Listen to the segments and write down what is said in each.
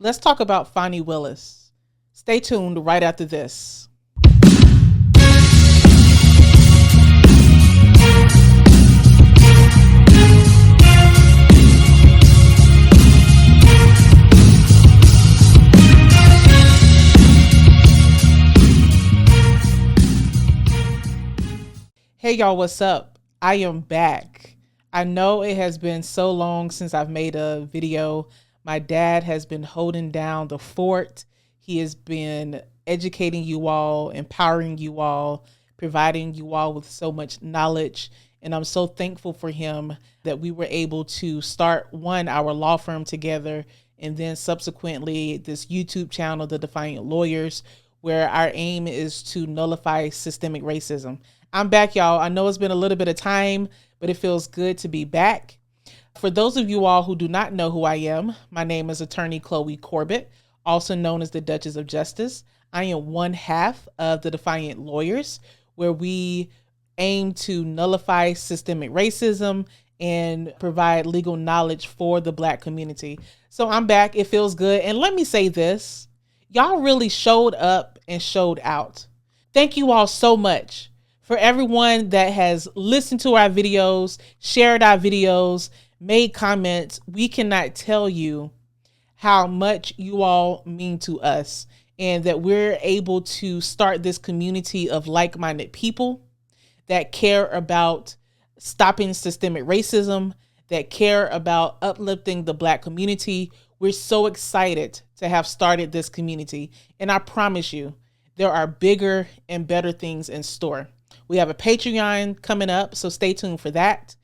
Let's talk about Fani Willis. Stay tuned right after this. Hey y'all, what's up? I am back. I know it has been so long since I've made a video. My dad has been holding down the fort. He has been educating you all, empowering you all, providing you all with so much knowledge. And I'm so thankful for him that we were able to start our law firm together, and then subsequently this YouTube channel, the Defiant Lawyers, where our aim is to nullify systemic racism. I'm back, y'all. I know it's been a little bit of time, but it feels good to be back. For those of you all who do not know who I am, my name is attorney Chloe Corbett, also known as the Duchess of Justice. I am one half of the Defiant Lawyers, where we aim to nullify systemic racism and provide legal knowledge for the Black community. So I'm back. It feels good. And let me say this. Y'all really showed up and showed out. Thank you all so much. For everyone that has listened to our videos, shared our videos, made comments, we cannot tell you how much you all mean to us, and that we're able to start this community of like-minded people that care about stopping systemic racism, that care about uplifting the Black community. We're so excited to have started this community, and I promise you, there are bigger and better things in store. We have a Patreon coming up, so stay tuned for that.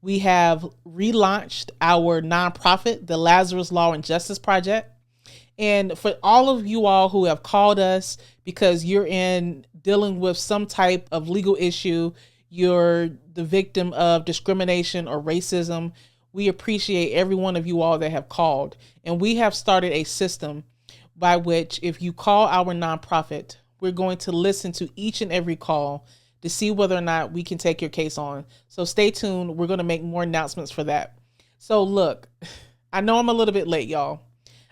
We have relaunched our nonprofit, the Lazarus Law and Justice Project. And for all of you all who have called us because you're dealing with some type of legal issue, you're the victim of discrimination or racism, we appreciate every one of you all that have called. And we have started a system by which if you call our nonprofit, we're going to listen to each and every call to see whether or not we can take your case on. So stay tuned. We're going to make more announcements for that. So look, I know I'm a little bit late, y'all.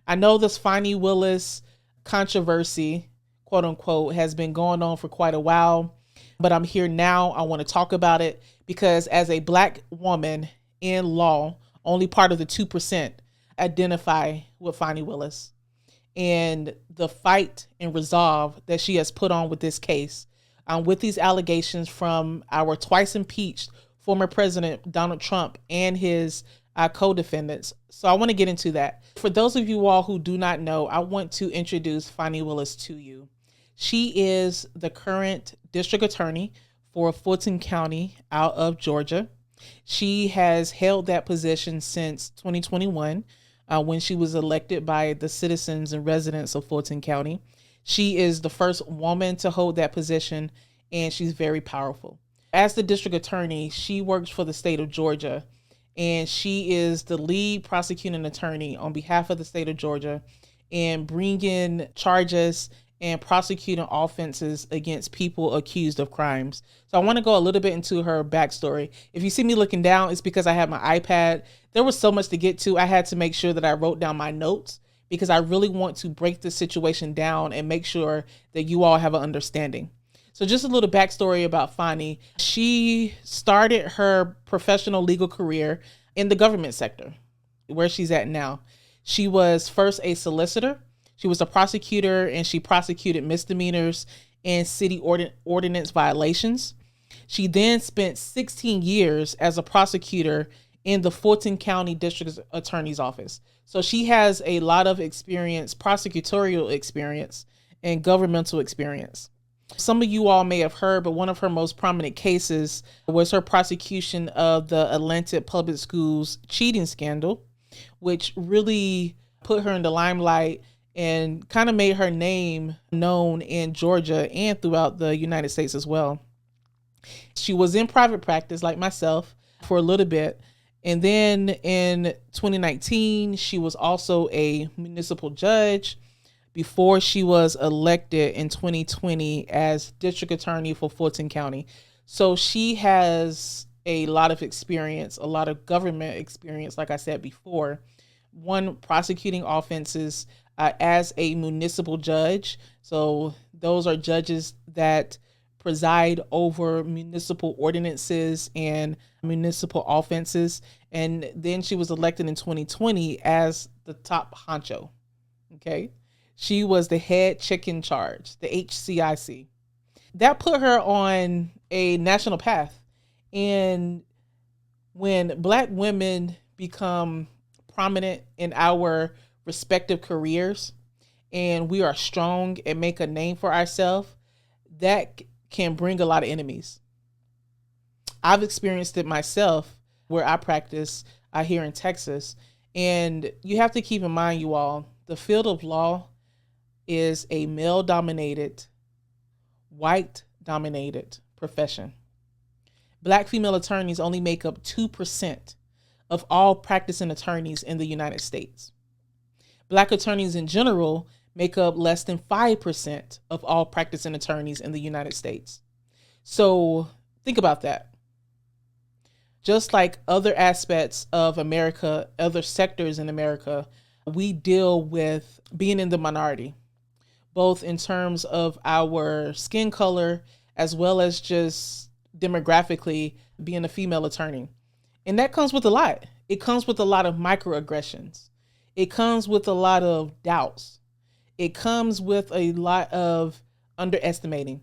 I know this Fani Willis controversy, quote unquote, has been going on for quite a while, but I'm here now. I want to talk about it because as a Black woman in law, only part of the 2% identify with Fani Willis, and the fight and resolve that she has put on with this case. With these allegations from our twice impeached former President Donald Trump and his co-defendants. So I want to get into that. For those of you all who do not know, I want to introduce Fani Willis to you. She is the current district attorney for Fulton County out of Georgia. She has held that position since 2021 when she was elected by the citizens and residents of Fulton County. She is the first woman to hold that position, and she's very powerful. As the district attorney, she works for the state of Georgia, and she is the lead prosecuting attorney on behalf of the state of Georgia in bringing charges and prosecuting offenses against people accused of crimes. So I want to go a little bit into her backstory. If you see me looking down, it's because I have my iPad. There was so much to get to. I had to make sure that I wrote down my notes, because I really want to break the situation down and make sure that you all have an understanding. So just a little backstory about Fani. She started her professional legal career in the government sector, where she's at now. She was first a solicitor. She was a prosecutor, and she prosecuted misdemeanors and city ordinance violations. She then spent 16 years as a prosecutor in the Fulton County District Attorney's Office. So she has a lot of experience, prosecutorial experience, and governmental experience. Some of you all may have heard, but one of her most prominent cases was her prosecution of the Atlanta Public Schools cheating scandal, which really put her in the limelight and kind of made her name known in Georgia and throughout the United States as well. She was in private practice like myself for a little bit. And then in 2019, she was also a municipal judge before she was elected in 2020 as district attorney for Fulton County. So she has a lot of experience, a lot of government experience, like I said before. One, prosecuting offenses, as a municipal judge. So those are judges that preside over municipal ordinances and municipal offenses. And then she was elected in 2020 as the top honcho. Okay. She was the head chick in charge, the HCIC. That put her on a national path. And when Black women become prominent in our respective careers and we are strong and make a name for ourselves, that can bring a lot of enemies. I've experienced it myself where I practice here in Texas. And you have to keep in mind, you all, the field of law is a male-dominated, white-dominated profession. Black female attorneys only make up 2% of all practicing attorneys in the United States. Black attorneys in general make up less than 5% of all practicing attorneys in the United States. So think about that. Just like other aspects of America, other sectors in America, we deal with being in the minority, both in terms of our skin color as well as just demographically being a female attorney. And that comes with a lot. It comes with a lot of microaggressions. It comes with a lot of doubts. It comes with a lot of underestimating.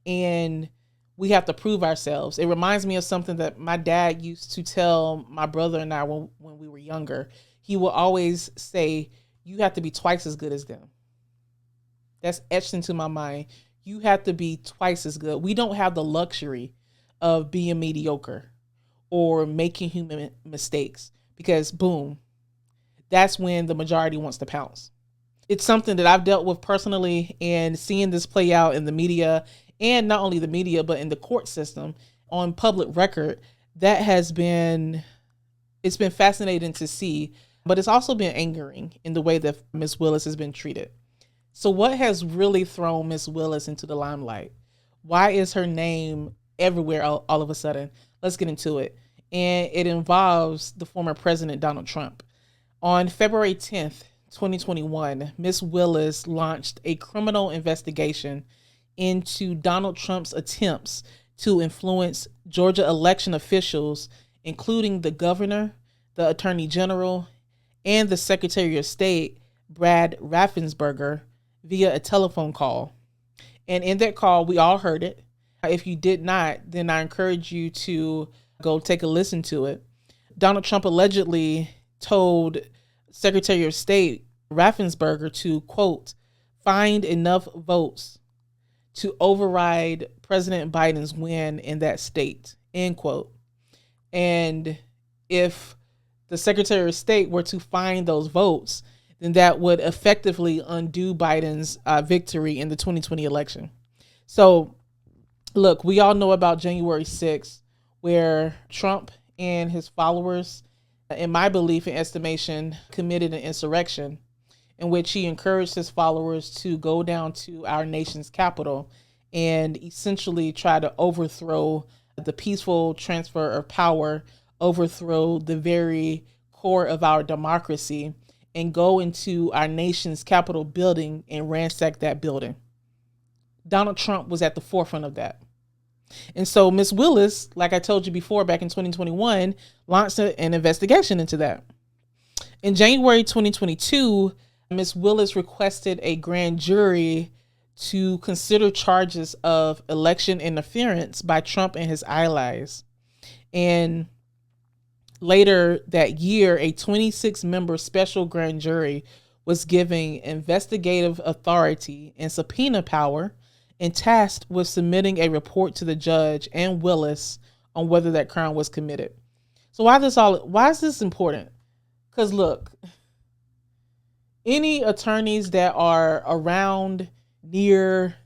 And we have to prove ourselves. It reminds me of something that my dad used to tell my brother and I when we were younger. He will always say, you have to be twice as good as them. That's etched into my mind. You have to be twice as good. We don't have the luxury of being mediocre or making human mistakes because boom, that's when the majority wants to pounce. It's something that I've dealt with personally, and seeing this play out in the media, and not only the media, but in the court system on public record, it's been fascinating to see, but it's also been angering in the way that Miss Willis has been treated. So what has really thrown Miss Willis into the limelight? Why is her name everywhere all of a sudden? Let's get into it. And it involves the former President Donald Trump. On February 10th, 2021, Miss Willis launched a criminal investigation into Donald Trump's attempts to influence Georgia election officials, including the governor, the attorney general, and the Secretary of State, Brad Raffensperger, via a telephone call. And in that call, we all heard it. If you did not, then I encourage you to go take a listen to it. Donald Trump allegedly told Secretary of State Raffensperger to, quote, find enough votes to override President Biden's win in that state, end quote. And if the Secretary of State were to find those votes, then that would effectively undo Biden's victory in the 2020 election. So, look, we all know about January 6th, where Trump and his followers, in my belief and estimation, committed an insurrection in which he encouraged his followers to go down to our nation's capital and essentially try to overthrow the peaceful transfer of power, overthrow the very core of our democracy, and go into our nation's Capitol building and ransack that building. Donald Trump was at the forefront of that. And so Miss Willis, like I told you before, back in 2021, launched an investigation into that. In January 2022, Miss Willis requested a grand jury to consider charges of election interference by Trump and his allies. And later that year, a 26-member special grand jury was given investigative authority and subpoena power and tasked with submitting a report to the judge and Willis on whether that crime was committed. So why is this important? Because look, any attorneys that are around, near,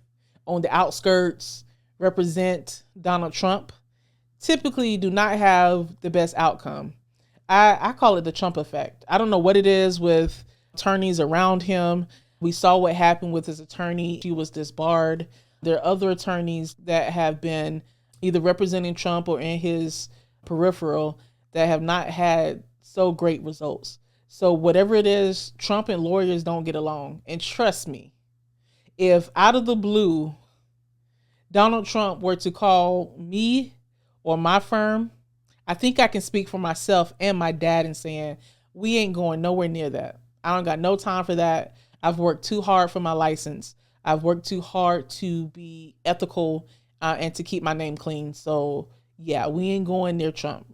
on the outskirts, represent Donald Trump typically do not have the best outcome. I call it the Trump effect. I don't know what it is with attorneys around him. We saw what happened with his attorney. She was disbarred. There are other attorneys that have been either representing Trump or in his peripheral that have not had so great results. So whatever it is, Trump and lawyers don't get along. And trust me, if out of the blue, Donald Trump were to call me or my firm, I think I can speak for myself and my dad in saying, we ain't going nowhere near that. I don't got no time for that. I've worked too hard for my license. I've worked too hard to be ethical and to keep my name clean. So yeah, we ain't going near Trump.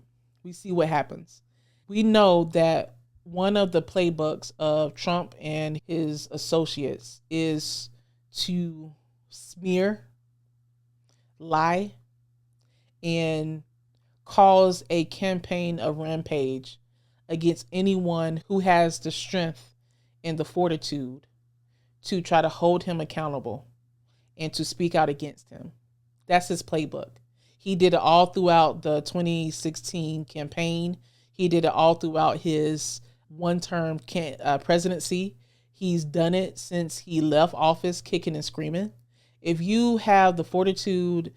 We see what happens. We know that one of the playbooks of Trump and his associates is to smear, lie, and cause a campaign of rampage against anyone who has the strength and the fortitude to try to hold him accountable and to speak out against him. That's his playbook. He did it all throughout the 2016 campaign. He did it all throughout his one-term presidency. He's done it since he left office, kicking and screaming. If you have the fortitude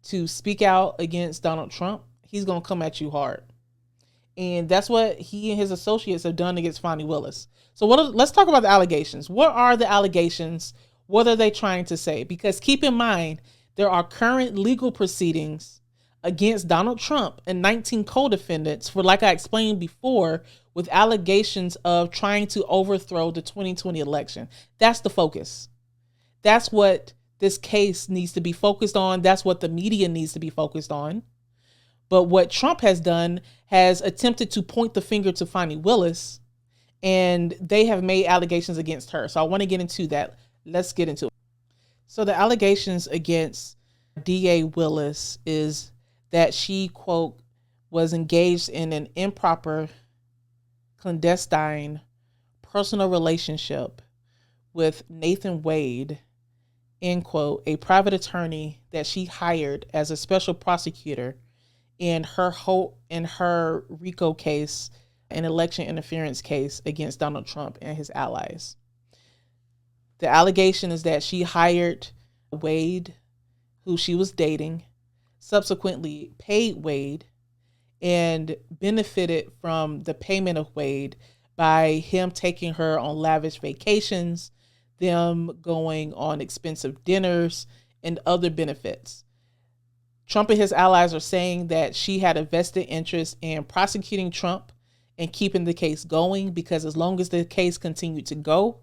to speak out against Donald Trump, he's going to come at you hard. And that's what he and his associates have done against Fani Willis. So let's talk about the allegations. What are the allegations? What are they trying to say? Because keep in mind, there are current legal proceedings against Donald Trump and 19 co-defendants for, like I explained before, with allegations of trying to overthrow the 2020 election. That's the focus. That's what this case needs to be focused on. That's what the media needs to be focused on. But what Trump has done has attempted to point the finger to Fani Willis, and they have made allegations against her. So I want to get into that. Let's get into it. So the allegations against DA Willis is that she, quote, was engaged in an improper, clandestine, personal relationship with Nathan Wade, end quote, a private attorney that she hired as a special prosecutor in her RICO case, an election interference case against Donald Trump and his allies. The allegation is that she hired Wade, who she was dating, subsequently paid Wade, and benefited from the payment of Wade by him taking her on lavish vacations, them going on expensive dinners, and other benefits. Trump and his allies are saying that she had a vested interest in prosecuting Trump and keeping the case going, because as long as the case continued to go,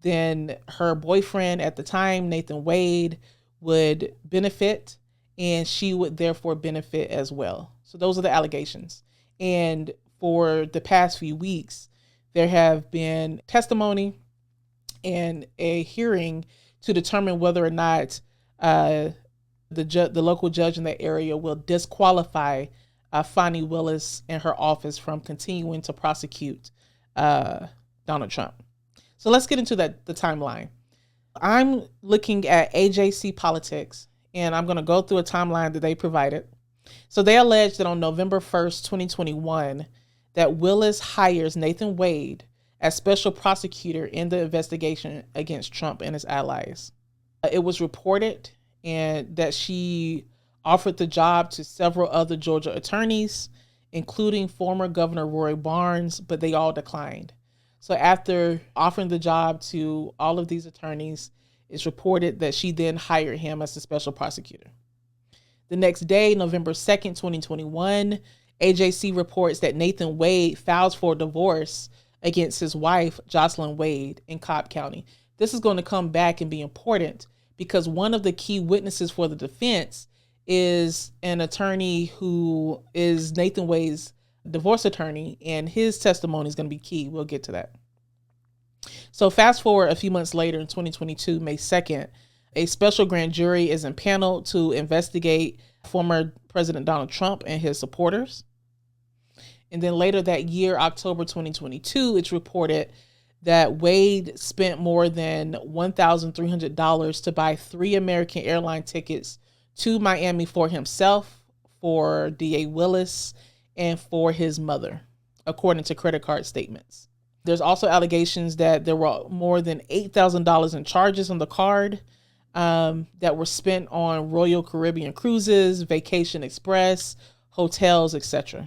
then her boyfriend at the time, Nathan Wade, would benefit, and she would therefore benefit as well. So those are the allegations. And for the past few weeks, there have been testimony and a hearing to determine whether or not the local judge in that area will disqualify Fani Willis and her office from continuing to prosecute Donald Trump. So let's get into the timeline. I'm looking at AJC Politics, and I'm going to go through a timeline that they provided. So they allege that on November 1st, 2021, that Willis hires Nathan Wade as special prosecutor in the investigation against Trump and his allies. It was reported and that she offered the job to several other Georgia attorneys, including former Governor Roy Barnes, but they all declined. So after offering the job to all of these attorneys, it's reported that she then hired him as the special prosecutor. The next day, November 2nd, 2021, AJC reports that Nathan Wade files for divorce against his wife, Jocelyn Wade, in Cobb County. This is going to come back and be important because one of the key witnesses for the defense is an attorney who is Nathan Wade's divorce attorney, and his testimony is going to be key. We'll get to that. So fast forward a few months later in 2022, May 2nd, a special grand jury is impaneled to investigate former President Donald Trump and his supporters. And then later that year, October 2022, it's reported that Wade spent more than $1,300 to buy 3 American airline tickets to Miami for himself, for DA Willis, and for his mother, according to credit card statements. There's also allegations that there were more than $8,000 in charges on the card that were spent on Royal Caribbean cruises, Vacation Express, hotels, etc.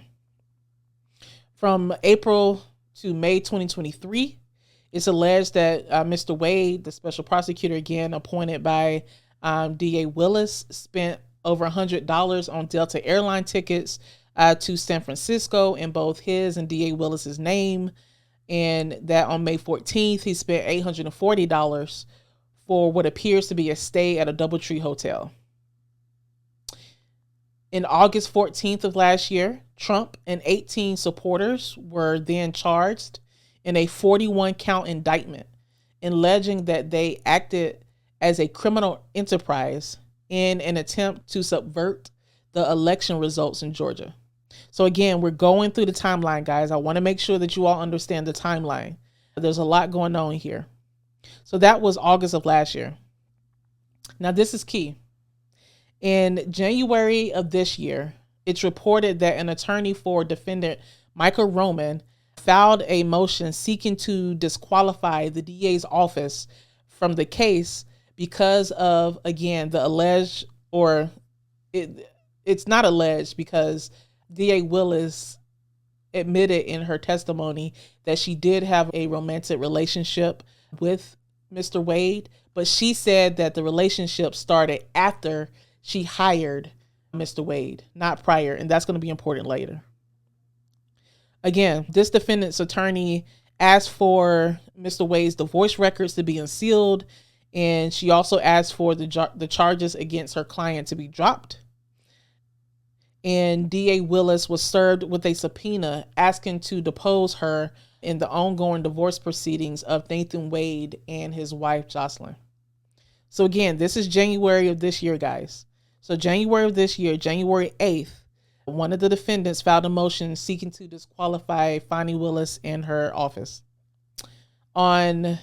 From April to May 2023. It's alleged that Mr. Wade, the special prosecutor again appointed by DA Willis, spent over $100 on Delta airline tickets to San Francisco in both his and DA Willis's name. And that on May 14th, he spent $840 for what appears to be a stay at a DoubleTree hotel. In August 14th of last year, Trump and 18 supporters were then charged in a 41-count indictment, alleging that they acted as a criminal enterprise in an attempt to subvert the election results in Georgia. So again, we're going through the timeline, guys. I want to make sure that you all understand the timeline. There's a lot going on here. So that was August of last year. Now, this is key. In January of this year, it's reported that an attorney for defendant Michael Roman filed a motion seeking to disqualify the DA's office from the case because of, again, the alleged, or it's not alleged because DA Willis admitted in her testimony that she did have a romantic relationship with Mr. Wade, but she said that the relationship started after she hired Mr. Wade, not prior, and that's going to be important later. Again, this defendant's attorney asked for Mr. Wade's divorce records to be unsealed, and she also asked for the charges against her client to be dropped. And DA Willis was served with a subpoena asking to depose her in the ongoing divorce proceedings of Nathan Wade and his wife, Jocelyn. So again, this is January of this year, guys. So January of this year, January 8th, one of the defendants filed a motion seeking to disqualify Fani Willis in her office. And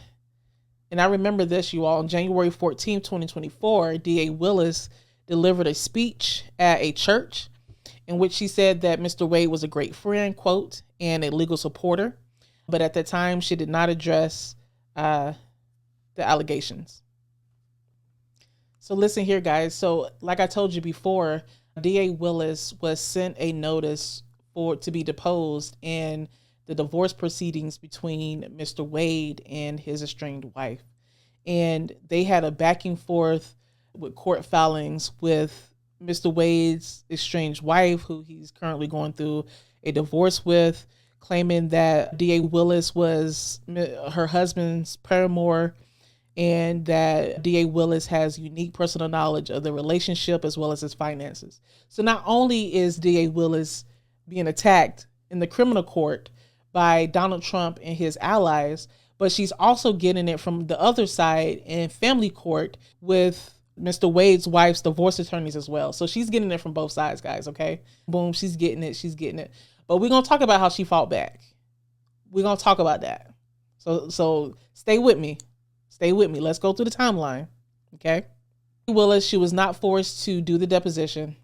I remember this, you all, on January 14th, 2024, DA Willis delivered a speech at a church in which she said that Mr. Wade was a great friend, quote, and a legal supporter. But at the time, she did not address the allegations. So listen here, guys. So like I told you before, DA Willis was sent a notice to be deposed in the divorce proceedings between Mr. Wade and his estranged wife. And they had a back and forth with court filings with Mr. Wade's estranged wife, who he's currently going through a divorce with, claiming that DA Willis was her husband's paramour, and that DA Willis has unique personal knowledge of the relationship as well as his finances. So not only is DA Willis being attacked in the criminal court by Donald Trump and his allies, but she's also getting it from the other side in family court with Mr. Wade's wife's divorce attorneys as well. So she's getting it from both sides, guys, okay? Boom, she's getting it. But we're going to talk about how she fought back. We're going to talk about that. So stay with me. Let's go through the timeline, okay? Willis, she was not forced to do the deposition.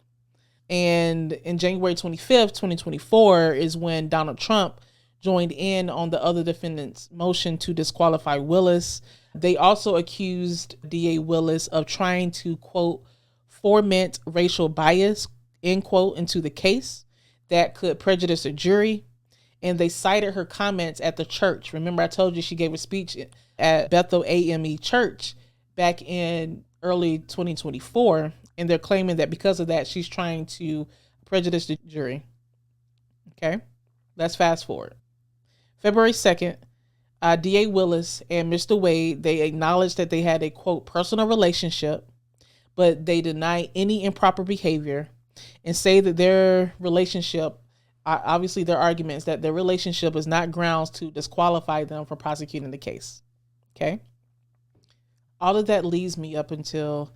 And in January 25th, 2024 is when Donald Trump joined in on the other defendant's motion to disqualify Willis. They also accused DA Willis of trying to, quote, foment racial bias, end quote, into the case that could prejudice a jury. And they cited her comments at the church. Remember, I told you she gave a speech at Bethel AME Church back in early 2024. And they're claiming that because of that, she's trying to prejudice the jury. Okay, let's fast forward. February 2nd, DA Willis and Mr. Wade, they acknowledged that they had a, quote, personal relationship, but they deny any improper behavior and say that their relationship, obviously their arguments that their relationship is not grounds to disqualify them from prosecuting the case. Okay. All of that leads me up until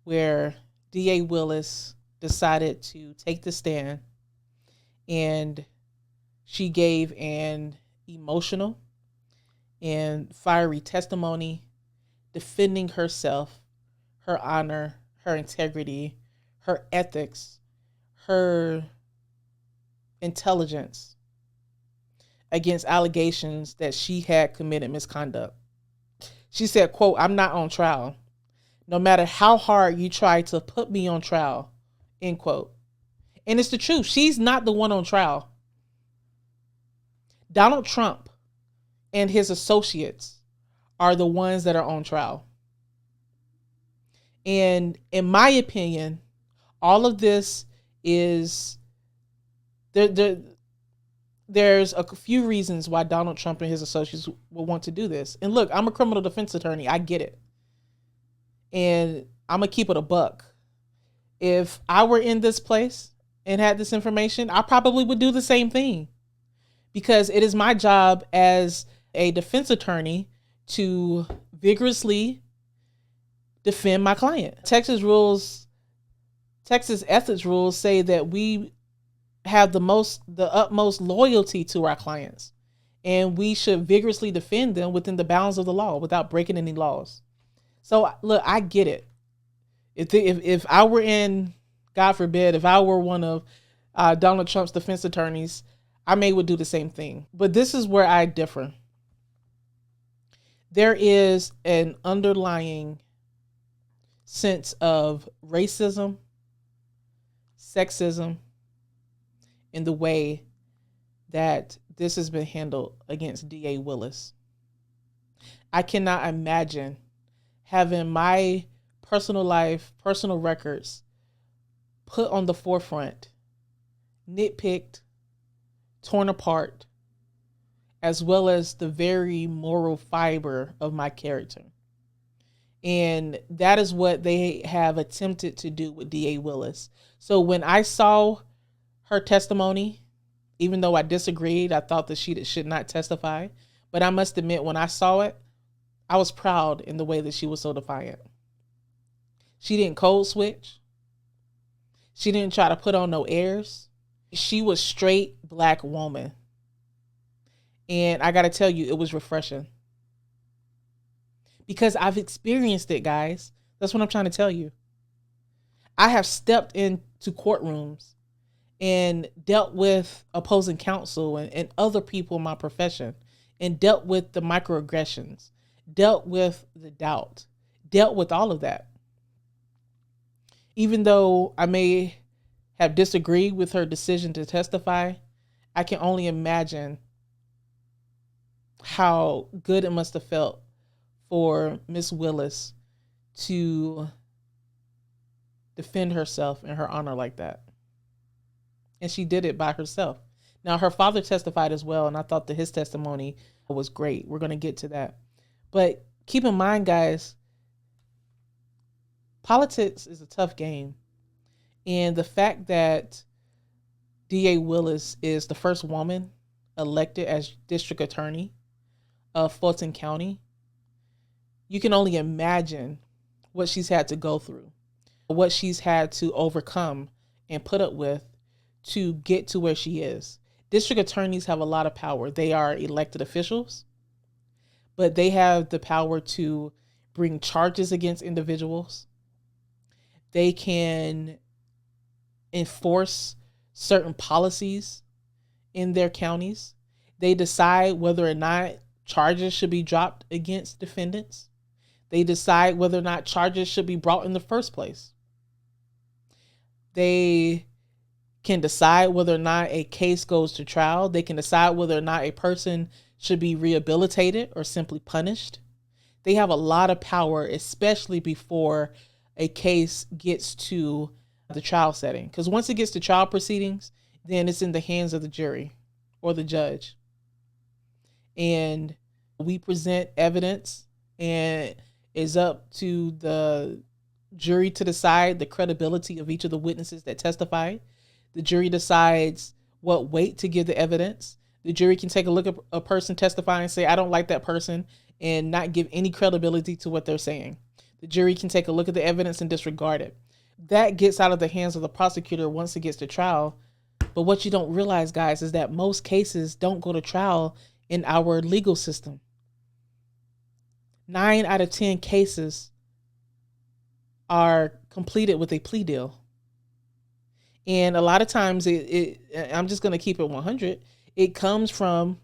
where DA Willis decided to take the stand, and she gave an emotional and fiery testimony defending herself, her honor, her integrity, her ethics, her intelligence against allegations that she had committed misconduct. She said, quote, "I'm not on trial. No matter how hard you try to put me on trial," end quote. And it's the truth. She's not the one on trial. Donald Trump and his associates are the ones that are on trial. And in my opinion, all of this is there's a few reasons why Donald Trump and his associates will want to do this. And look, I'm a criminal defense attorney. I get it. And I'm going to keep it a buck. If I were in this place and had this information, I probably would do the same thing, because it is my job as a defense attorney to vigorously defend my client. Texas ethics rules say that we have the utmost loyalty to our clients, and we should vigorously defend them within the bounds of the law without breaking any laws. So look, I get it. If I were in, God forbid, if I were one of Donald Trump's defense attorneys, I would do the same thing. But this is where I differ. There is an underlying sense of racism, sexism, in the way that this has been handled against DA Willis. I cannot imagine having my personal life, personal records put on the forefront, nitpicked, torn apart, as well as the very moral fiber of my character. And that is what they have attempted to do with DA Willis. So when I saw her testimony, even though I disagreed, I thought that she should not testify. But I must admit, when I saw it, I was proud in the way that she was so defiant. She didn't code switch. She didn't try to put on no airs. She was straight black woman. And I got to tell you, it was refreshing. Because I've experienced it, guys. That's what I'm trying to tell you. I have stepped into courtrooms and dealt with opposing counsel and other people in my profession, and dealt with the microaggressions, dealt with the doubt, dealt with all of that. Even though I may have disagreed with her decision to testify, I can only imagine how good it must have felt for Miss Willis to defend herself and her honor like that. And she did it by herself. Now, her father testified as well, and I thought that his testimony was great. We're going to get to that. But keep in mind, guys, politics is a tough game. And the fact that DA Willis is the first woman elected as district attorney of Fulton County, you can only imagine what she's had to go through, what she's had to overcome and put up with to get to where she is. District attorneys have a lot of power. They are elected officials, but they have the power to bring charges against individuals. They can enforce certain policies in their counties. They decide whether or not charges should be dropped against defendants. They decide whether or not charges should be brought in the first place. They can decide whether or not a case goes to trial. They can decide whether or not a person should be rehabilitated or simply punished. They have a lot of power, especially before a case gets to the trial setting. Because once it gets to trial proceedings, then it's in the hands of the jury or the judge. And we present evidence, and it's up to the jury to decide the credibility of each of the witnesses that testified. The jury decides what weight to give the evidence. The jury can take a look at a person testifying and say, I don't like that person, and not give any credibility to what they're saying. The jury can take a look at the evidence and disregard it. That gets out of the hands of the prosecutor once it gets to trial. But what you don't realize, guys, is that most cases don't go to trial in our legal system. 9 out of 10 cases are completed with a plea deal. And a lot of times, I'm just going to keep it 100. It comes from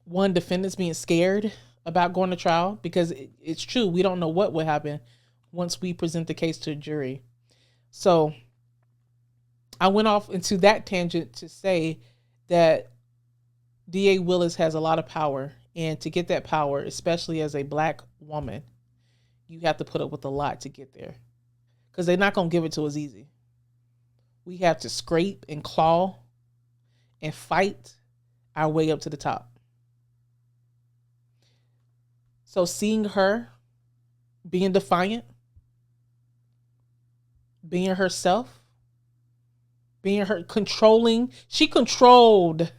one, defendants being scared about going to trial, because it's true. We don't know what will happen once we present the case to a jury. So I went off into that tangent to say that DA Willis has a lot of power. And to get that power, especially as a black woman, you have to put up with a lot to get there. Because they're not going to give it to us easy. We have to scrape and claw and fight our way up to the top. So seeing her being defiant, being herself, being her controlling, she controlled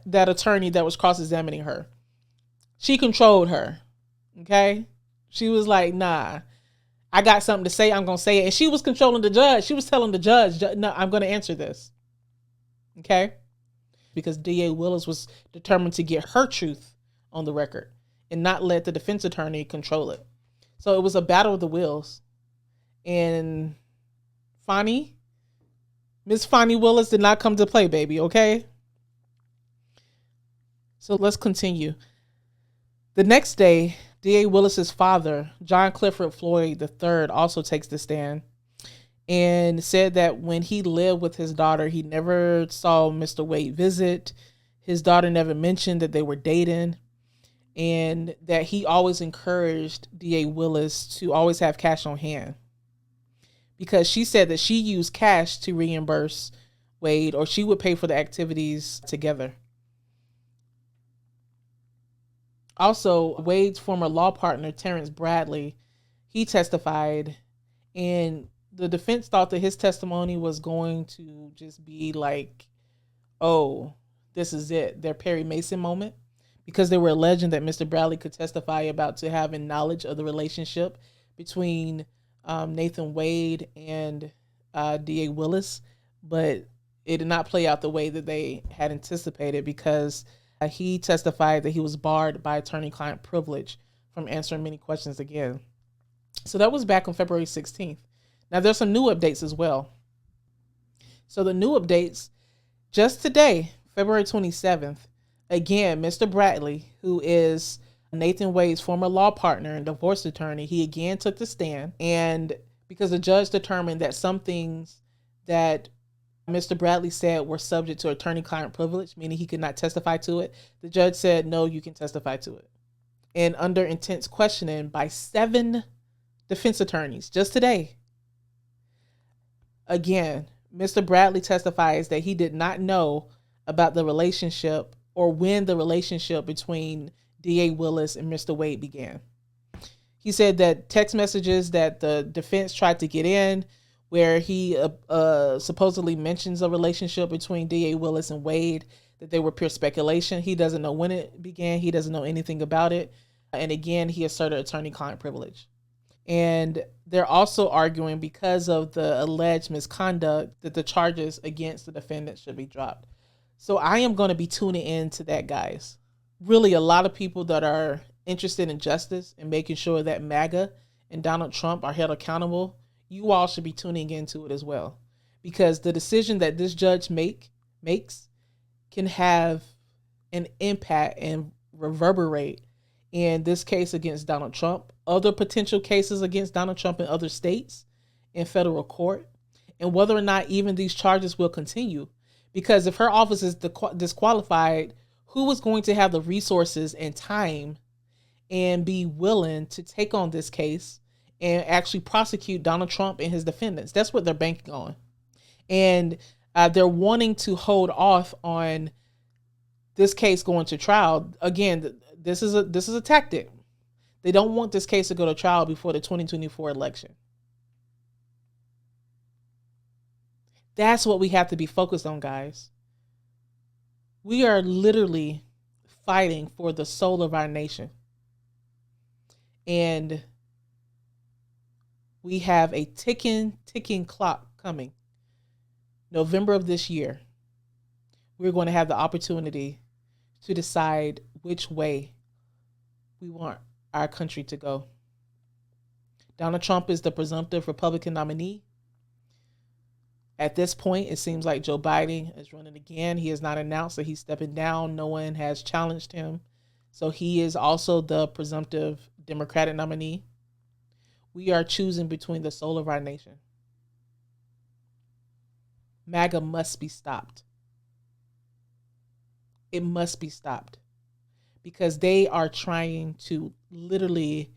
that attorney that was cross-examining her. She controlled her. Okay? She was like, nah, I got something to say. I'm going to say it. And she was controlling the judge. She was telling the judge, no, I'm going to answer this. Okay? Because DA Willis was determined to get her truth on the record and not let the defense attorney control it. So it was a battle of the wills. And Fani, Miss Fani Willis did not come to play, baby, okay? So let's continue. The next day, DA Willis's father, John Clifford Floyd III, also takes the stand and said that when he lived with his daughter, he never saw Mr. Wade visit. His daughter never mentioned that they were dating, and that he always encouraged DA Willis to always have cash on hand, because she said that she used cash to reimburse Wade, or she would pay for the activities together. Also, Wade's former law partner, Terrence Bradley, he testified, and the defense thought that his testimony was going to just be like, oh, this is it, their Perry Mason moment, because they were alleging that Mr. Bradley could testify about to having knowledge of the relationship between Nathan Wade and DA Willis, but it did not play out the way that they had anticipated, because he testified that he was barred by attorney-client privilege from answering many questions again. So that was back on February 16th. Now there's some new updates as well. So the new updates, just today, February 27th, again, Mr. Bradley, who is Nathan Wade's former law partner and divorce attorney, he again took the stand. And because the judge determined that some things that Mr. Bradley said were subject to attorney-client privilege, meaning he could not testify to it, the judge said, no, you can testify to it. And under intense questioning by 7 defense attorneys just today, again, Mr. Bradley testifies that he did not know about the relationship or when the relationship between DA Willis and Mr. Wade began. He said that text messages that the defense tried to get in, where he supposedly mentions a relationship between DA Willis and Wade, that they were pure speculation. He doesn't know when it began. He doesn't know anything about it. And again, he asserted attorney-client privilege. And they're also arguing, because of the alleged misconduct, that the charges against the defendant should be dropped. So I am going to be tuning into that, guys. Really, a lot of people that are interested in justice and making sure that MAGA and Donald Trump are held accountable, you all should be tuning into it as well. Because the decision that this judge makes can have an impact and reverberate in this case against Donald Trump, other potential cases against Donald Trump in other states, in federal court, and whether or not even these charges will continue. Because if her office is disqualified, who is going to have the resources and time and be willing to take on this case and actually prosecute Donald Trump and his defendants? That's what they're banking on. And they're wanting to hold off on this case going to trial. Again, this is a tactic. They don't want this case to go to trial before the 2024 election. That's what we have to be focused on, guys. We are literally fighting for the soul of our nation. And we have a ticking clock coming. November of this year, we're going to have the opportunity to decide which way we want our country to go. Donald Trump is the presumptive Republican nominee. At this point, it seems like Joe Biden is running again. He has not announced that he's stepping down. No one has challenged him. So he is also the presumptive Democratic nominee. We are choosing between the soul of our nation. MAGA must be stopped. It must be stopped because they are trying to literally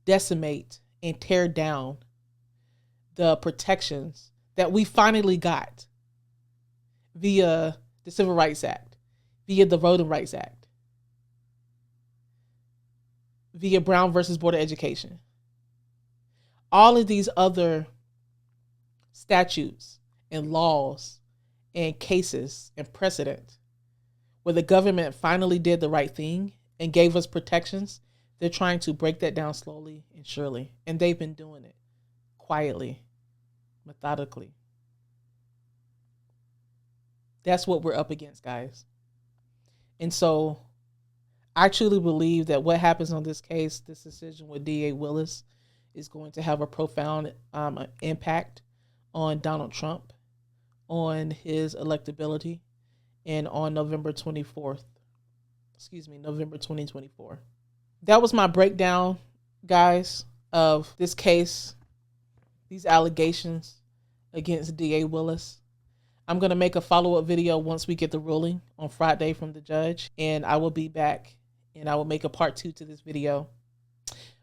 decimate and tear down the protections that we finally got via the Civil Rights Act, via the Voting Rights Act, via Brown versus Board of Education. All of these other statutes and laws and cases and precedent where the government finally did the right thing and gave us protections, they're trying to break that down slowly and surely. And they've been doing it quietly, methodically. That's what we're up against, guys. And so I truly believe that what happens on this case, this decision with DA Willis, is going to have a profound impact on Donald Trump, on his electability, and on November 2024. That was my breakdown, guys, of this case, these allegations against DA Willis. I'm going to make a follow-up video once we get the ruling on Friday from the judge, and I will be back and I will make a part 2 to this video.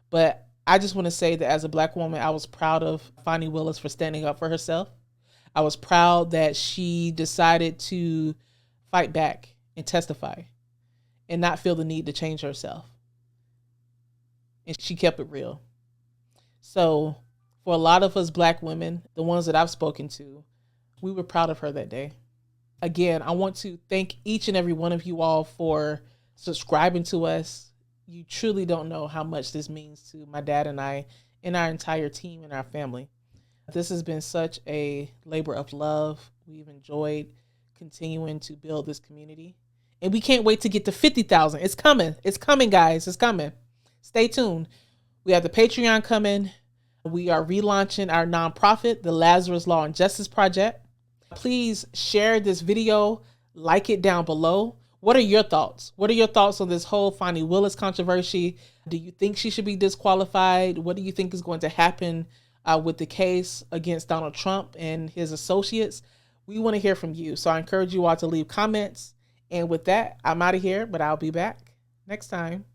But I just want to say that as a Black woman, I was proud of Fani Willis for standing up for herself. I was proud that she decided to fight back and testify and not feel the need to change herself. And she kept it real. So for a lot of us Black women, the ones that I've spoken to, we were proud of her that day. Again, I want to thank each and every one of you all for subscribing to us. You truly don't know how much this means to my dad and I and our entire team and our family. This has been such a labor of love. We've enjoyed continuing to build this community. And we can't wait to get to 50,000. It's coming. It's coming, guys. It's coming. Stay tuned. We have the Patreon coming. We are relaunching our nonprofit, the Lazarus Law and Justice Project. Please share this video, like it down below. What are your thoughts? What are your thoughts on this whole Fani Willis controversy? Do you think she should be disqualified? What do you think is going to happen with the case against Donald Trump and his associates? We want to hear from you. So I encourage you all to leave comments. And with that, I'm out of here, but I'll be back next time.